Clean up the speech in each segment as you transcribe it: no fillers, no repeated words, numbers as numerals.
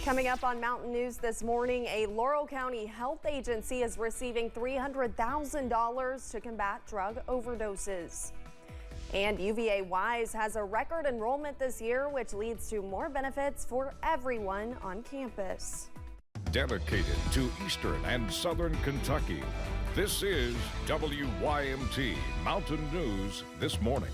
Coming up on Mountain News this morning, a Laurel County health agency is receiving $300,000 to combat drug overdoses. And UVaWise has a record enrollment this year, which leads to more benefits for everyone on campus. Dedicated to Eastern and Southern Kentucky, this is WYMT Mountain News This Morning.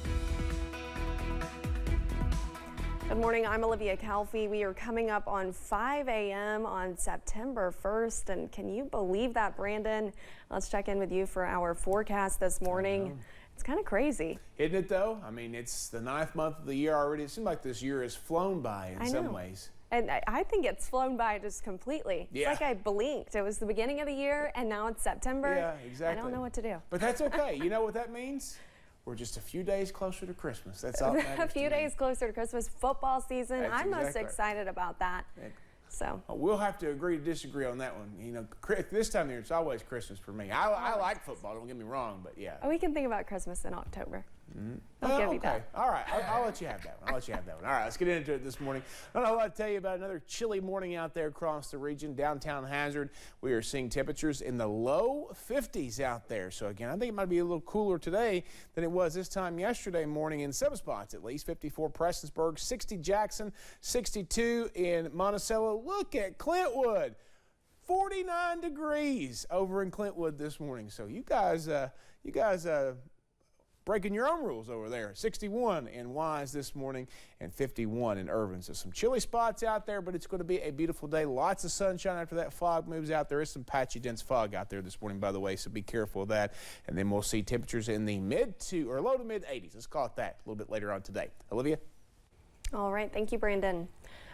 Good morning, I'm Olivia Calfee. We are coming up on 5 a.m. on September 1st, and can you believe that, Brandon? Let's check in with you for our forecast this morning. It's kind of crazy. Isn't it, though? I mean, it's the 9th month of the year already. It seems like this year has flown by in some ways. And I think it's flown by just completely. Yeah. It's like I blinked. It was the beginning of the year, and now it's September. Yeah, exactly. I don't know what to do. But that's okay. You know what that means? We're just a few days closer to Christmas. That's all that matters. A few days closer to Christmas, football season. That's I'm most exactly excited about that. Yeah. So we'll have to agree to disagree on that one. You know, this time of year, it's always Christmas for me. I like football, don't get me wrong, but yeah. we can think about Christmas in October. I'll give you that. All right, I'll let you have that one. All right, let's get into it this morning. I don't know what to tell you about another chilly morning out there across the region. Downtown Hazard, we are seeing temperatures in the low 50s out there. So again, I think it might be a little cooler today than it was this time yesterday morning in some spots at least. 54 Prestonsburg, 60 Jackson, 62 in Monticello. Look at Clintwood. 49 degrees over in Clintwood this morning. So you guys breaking your own rules over there. 61 in Wise this morning and 51 in Irvine. So some chilly spots out there, but it's going to be a beautiful day. Lots of sunshine after that fog moves out. There is some patchy, dense fog out there this morning, by the way, so be careful of that. And then we'll see temperatures in the low to mid 80s. Let's call it that a little bit later on today. Olivia? All right, thank you, Brandon.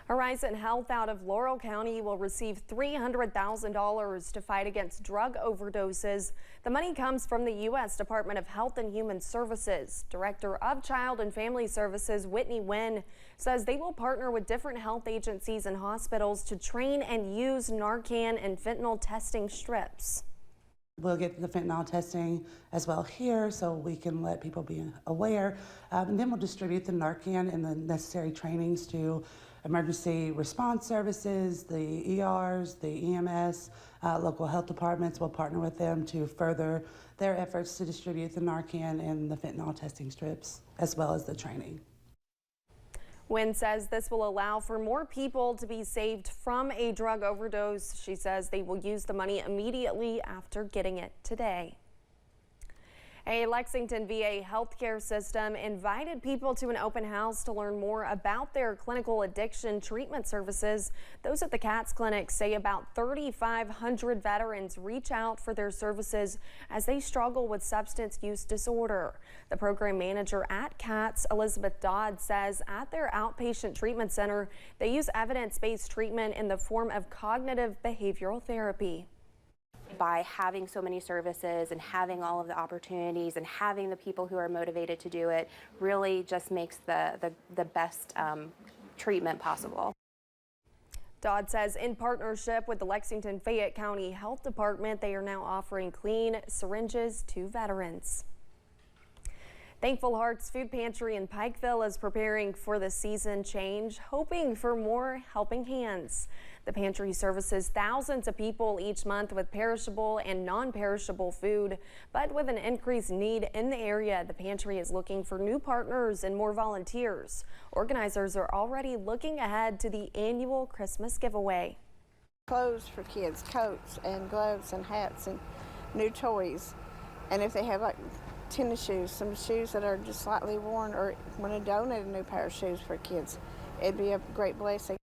Horizon Health out of Laurel County will receive $300,000 to fight against drug overdoses. The money comes from the U.S. Department of Health and Human Services. Director of Child and Family Services, Whitney Nguyen, says they will partner with different health agencies and hospitals to train and use Narcan and fentanyl testing strips. We'll get the fentanyl testing as well here so we can let people be aware. And then we'll distribute the Narcan and the necessary trainings to emergency response services, the ERs, the EMS, local health departments. Will partner with them to further their efforts to distribute the Narcan and the fentanyl testing strips, as well as the training. Nguyen says this will allow for more people to be saved from a drug overdose. She says they will use the money immediately after getting it today. A Lexington VA healthcare system invited people to an open house to learn more about their clinical addiction treatment services. Those at the CATS clinic say about 3,500 veterans reach out for their services as they struggle with substance use disorder. The program manager at CATS, Elizabeth Dodd, says at their outpatient treatment center, they use evidence-based treatment in the form of cognitive behavioral therapy. By having so many services and having all of the opportunities and having the people who are motivated to do it really just makes the best treatment possible. Dodd says in partnership with the Lexington Fayette County Health Department, they are now offering clean syringes to veterans. Thankful Hearts Food Pantry in Pikeville is preparing for the season change, hoping for more helping hands. The pantry services thousands of people each month with perishable and non-perishable food, but with an increased need in the area, the pantry is looking for new partners and more volunteers. Organizers are already looking ahead to the annual Christmas giveaway. Clothes for kids, coats and gloves and hats and new toys. And if they have like tennis shoes, some shoes that are just slightly worn, or want to donate a new pair of shoes for kids, it'd be a great blessing.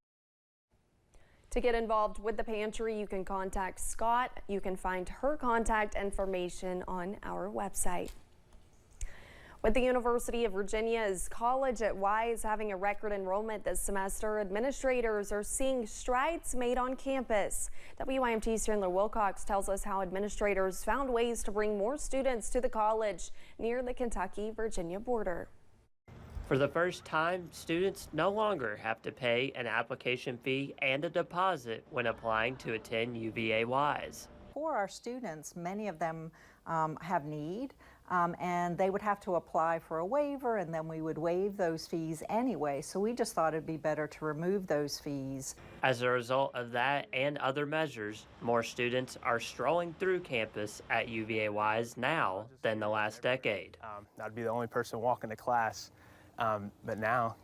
To get involved with the pantry, you can contact Scott. You can find her contact information on our website. With the University of Virginia's College at Wise having a record enrollment this semester, administrators are seeing strides made on campus. WYMT's Chandler Wilcox tells us how administrators found ways to bring more students to the college near the Kentucky-Virginia border. For the first time, students no longer have to pay an application fee and a deposit when applying to attend UVaWise. For our students, many of them have need. and they would have to apply for a waiver, and then we would waive those fees anyway. So we just thought it'd be better to remove those fees. As a result of that and other measures, more students are strolling through campus at UVaWise now than the last decade. I'd be the only person walking to class, but now,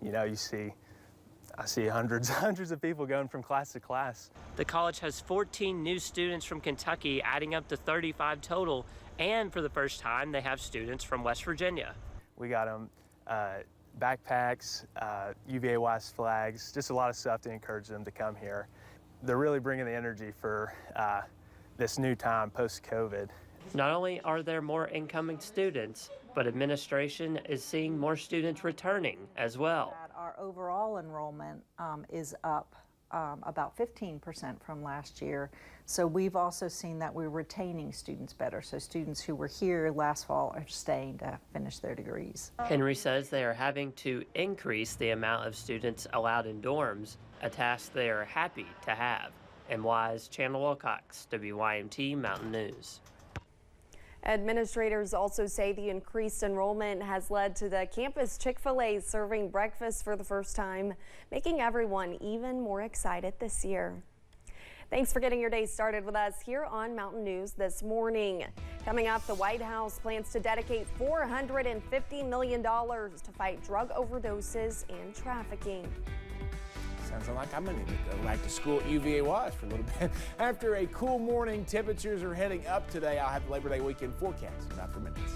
I see hundreds of people going from class to class. The college has 14 new students from Kentucky, adding up to 35 total, and for the first time, they have students from West Virginia. We got them backpacks, UVaWise flags, just a lot of stuff to encourage them to come here. They're really bringing the energy for this new time post-COVID. Not only are there more incoming students, but administration is seeing more students returning as well. Our overall enrollment is up about 15% from last year. So we've also seen that we're retaining students better. So students who were here last fall are staying to finish their degrees. Henry says they are having to increase the amount of students allowed in dorms, a task they are happy to have. And Wise, Chandler Wilcox, WYMT Mountain News. Administrators also say the increased enrollment has led to the campus Chick-fil-A serving breakfast for the first time, making everyone even more excited this year. Thanks for getting your day started with us here on Mountain News this morning. Coming up, the White House plans to dedicate $450 million to fight drug overdoses and trafficking. Sounds like I'm going to go back to school at UVaWise for a little bit. After a cool morning, temperatures are heading up today. I'll have the Labor Day weekend forecast in about 4 minutes.